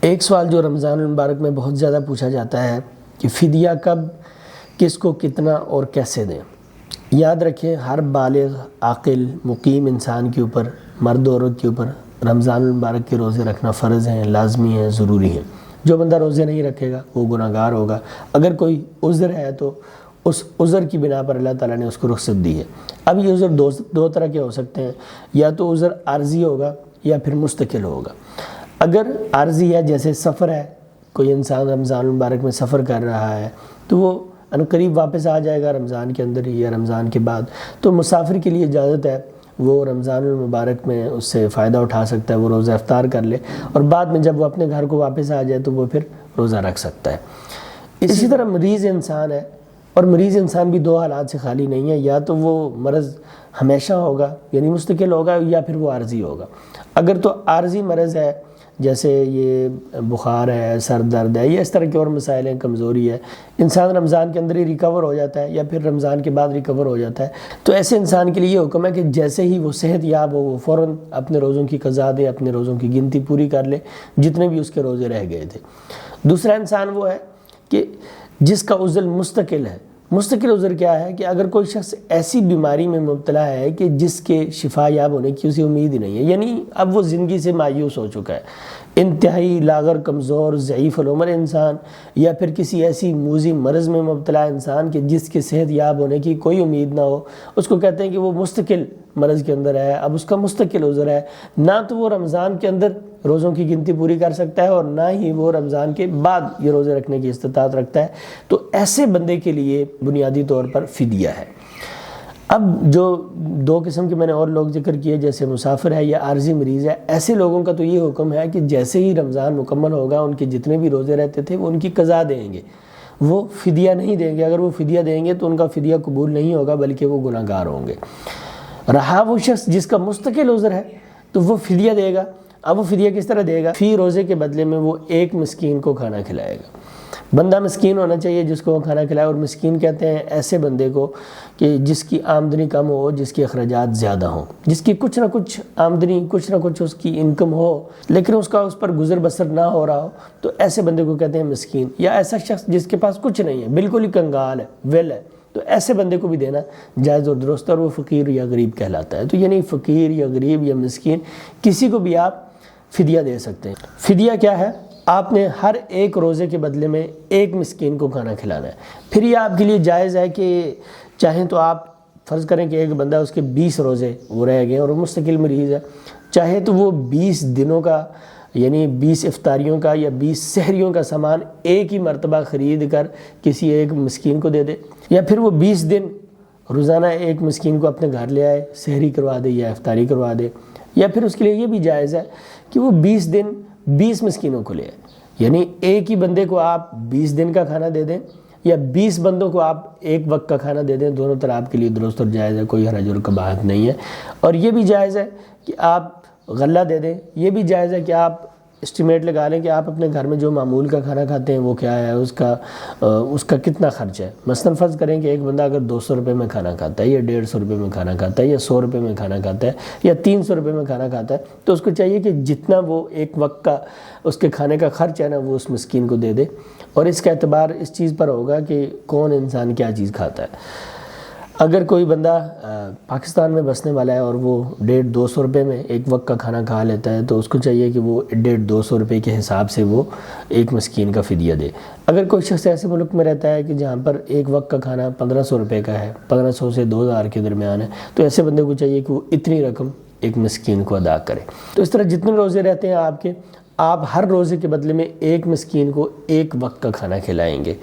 ایک سوال جو رمضان المبارک میں بہت زیادہ پوچھا جاتا ہے کہ فدیہ کب، کس کو، کتنا اور کیسے دیں۔ یاد رکھیں، ہر بالغ عاقل مقیم انسان کے اوپر، مرد و عورت کے اوپر رمضان المبارک کے روزے رکھنا فرض ہیں، لازمی ہیں، ضروری ہیں۔ جو بندہ روزے نہیں رکھے گا وہ گناہگار ہوگا۔ اگر کوئی عذر ہے تو اس عذر کی بنا پر اللہ تعالیٰ نے اس کو رخصت دی ہے۔ اب یہ عذر دو طرح کے ہو سکتے ہیں، یا تو عذر عارضی ہوگا یا پھر مستقل ہوگا۔ اگر عارضی ہے، جیسے سفر ہے، کوئی انسان رمضان المبارک میں سفر کر رہا ہے تو وہ عنقریب واپس آ جائے گا رمضان کے اندر ہی یا رمضان کے بعد، تو مسافر کے لیے اجازت ہے، وہ رمضان المبارک میں اس سے فائدہ اٹھا سکتا ہے، وہ روزہ افطار کر لے اور بعد میں جب وہ اپنے گھر کو واپس آ جائے تو وہ پھر روزہ رکھ سکتا ہے۔ اسی طرح مریض انسان ہے، اور مریض انسان بھی دو حالات سے خالی نہیں ہے، یا تو وہ مرض ہمیشہ ہوگا یعنی مستقل ہوگا، یا پھر وہ عارضی ہوگا۔ اگر تو عارضی مرض ہے، جیسے یہ بخار ہے، سر درد ہے، یا اس طرح کے اور مسائل ہیں، کمزوری ہے، انسان رمضان کے اندر ہی ریکور ہو جاتا ہے یا پھر رمضان کے بعد ریکور ہو جاتا ہے، تو ایسے انسان کے لیے یہ حکم ہے کہ جیسے ہی وہ صحت یاب ہو وہ فوراً اپنے روزوں کی قضا دے، اپنے روزوں کی گنتی پوری کر لے جتنے بھی اس کے روزے رہ گئے تھے۔ دوسرا انسان وہ ہے کہ جس کا عذر مستقل ہے۔ مستقل عذر کیا ہے کہ اگر کوئی شخص ایسی بیماری میں مبتلا ہے کہ جس کے شفا یاب ہونے کی اسے امید ہی نہیں ہے، یعنی اب وہ زندگی سے مایوس ہو چکا ہے، انتہائی لاغر، کمزور، ضعیف العمر انسان، یا پھر کسی ایسی موذی مرض میں مبتلا انسان کہ جس کے صحت یاب ہونے کی کوئی امید نہ ہو، اس کو کہتے ہیں کہ وہ مستقل مرض کے اندر ہے۔ اب اس کا مستقل عذر ہے، نہ تو وہ رمضان کے اندر روزوں کی گنتی پوری کر سکتا ہے اور نہ ہی وہ رمضان کے بعد یہ روزے رکھنے کی استطاعت رکھتا ہے، تو ایسے بندے کے لیے بنیادی طور پر فدیہ ہے۔ اب جو دو قسم کے میں نے اور لوگ ذکر کیے، جیسے مسافر ہے یا عارضی مریض ہے، ایسے لوگوں کا تو یہ حکم ہے کہ جیسے ہی رمضان مکمل ہوگا ان کے جتنے بھی روزے رہتے تھے وہ ان کی قضا دیں گے، وہ فدیہ نہیں دیں گے۔ اگر وہ فدیہ دیں گے تو ان کا فدیہ قبول نہیں ہوگا بلکہ وہ گناہگار ہوں گے۔ رہا وہ شخص جس کا مستقل عذر ہے تو وہ فدیہ دے گا۔ اب وہ فدیہ کس طرح دے گا؟ فی روزے کے بدلے میں وہ ایک مسکین کو کھانا کھلائے گا۔ بندہ مسکین ہونا چاہیے جس کو وہ کھانا کھلائے، اور مسکین کہتے ہیں ایسے بندے کو کہ جس کی آمدنی کم ہو، جس کے اخراجات زیادہ ہوں، جس کی کچھ نہ کچھ آمدنی، کچھ نہ کچھ اس کی انکم ہو لیکن اس کا اس پر گزر بسر نہ ہو رہا ہو، تو ایسے بندے کو کہتے ہیں مسکین۔ یا ایسا شخص جس کے پاس کچھ نہیں ہے، بالکل ہی کنگال ہے، ویل ہے، تو ایسے بندے کو بھی دینا جائز اور درست، اور وہ فقیر یا غریب کہلاتا ہے۔ تو یعنی فقیر یا غریب یا مسکین کسی کو بھی آپ فدیہ دے سکتے ہیں۔ فدیہ کیا ہے؟ آپ نے ہر ایک روزے کے بدلے میں ایک مسکین کو کھانا کھلانا ہے۔ پھر یہ آپ کے لیے جائز ہے کہ چاہیں تو آپ فرض کریں کہ ایک بندہ اس کے 20 روزے وہ رہ گئے اور وہ مستقل مریض ہے، چاہے تو وہ 20 دنوں کا یعنی 20 افطاریوں کا یا 20 سحریوں کا سامان ایک ہی مرتبہ خرید کر کسی ایک مسکین کو دے دے، یا پھر وہ 20 دن روزانہ ایک مسکین کو اپنے گھر لے آئے، سحری کروا دے یا افطاری کروا دے، یا پھر اس کے لیے یہ بھی جائز ہے کہ وہ 20 دن 20 مسکینوں کو لے آئے، یعنی ایک ہی بندے کو آپ 20 دن کا کھانا دے دیں یا 20 بندوں کو آپ ایک وقت کا کھانا دے دیں، دونوں طرح آپ کے لیے درست اور جائز ہے، کوئی حرج اور قباحت نہیں ہے۔ اور یہ بھی جائز ہے کہ آپ غلہ دے دیں، یہ بھی جائز ہے کہ آپ اسٹیمیٹ لگا لیں کہ آپ اپنے گھر میں جو معمول کا کھانا کھاتے ہیں وہ کیا ہے، اس کا کتنا خرچ ہے۔ مثلاً فرض کریں کہ ایک بندہ اگر 200 روپے میں کھانا کھاتا ہے یا 150 روپے میں کھانا کھاتا ہے یا 100 روپے میں کھانا کھاتا ہے یا 300 روپے میں کھانا کھاتا ہے، تو اس کو چاہیے کہ جتنا وہ ایک وقت کا اس کے کھانے کا خرچ ہے نا وہ اس مسکین کو دے دے، اور اس کا اعتبار اس چیز پر ہوگا کہ کون انسان کیا چیز کھاتا ہے۔ اگر کوئی بندہ پاکستان میں بسنے والا ہے اور وہ 150-200 روپے میں ایک وقت کا کھانا کھا لیتا ہے، تو اس کو چاہیے کہ وہ 150-200 روپے کے حساب سے وہ ایک مسکین کا فدیہ دے۔ اگر کوئی شخص ایسے ملک میں رہتا ہے کہ جہاں پر ایک وقت کا کھانا 1500 روپے کا ہے، 1500 سے 2000 کے درمیان ہے، تو ایسے بندے کو چاہیے کہ وہ اتنی رقم ایک مسکین کو ادا کرے۔ تو اس طرح جتنے روزے رہتے ہیں آپ ہر روزے کے بدلے میں ایک مسکین کو ایک وقت کا کھانا کھلائیں گے۔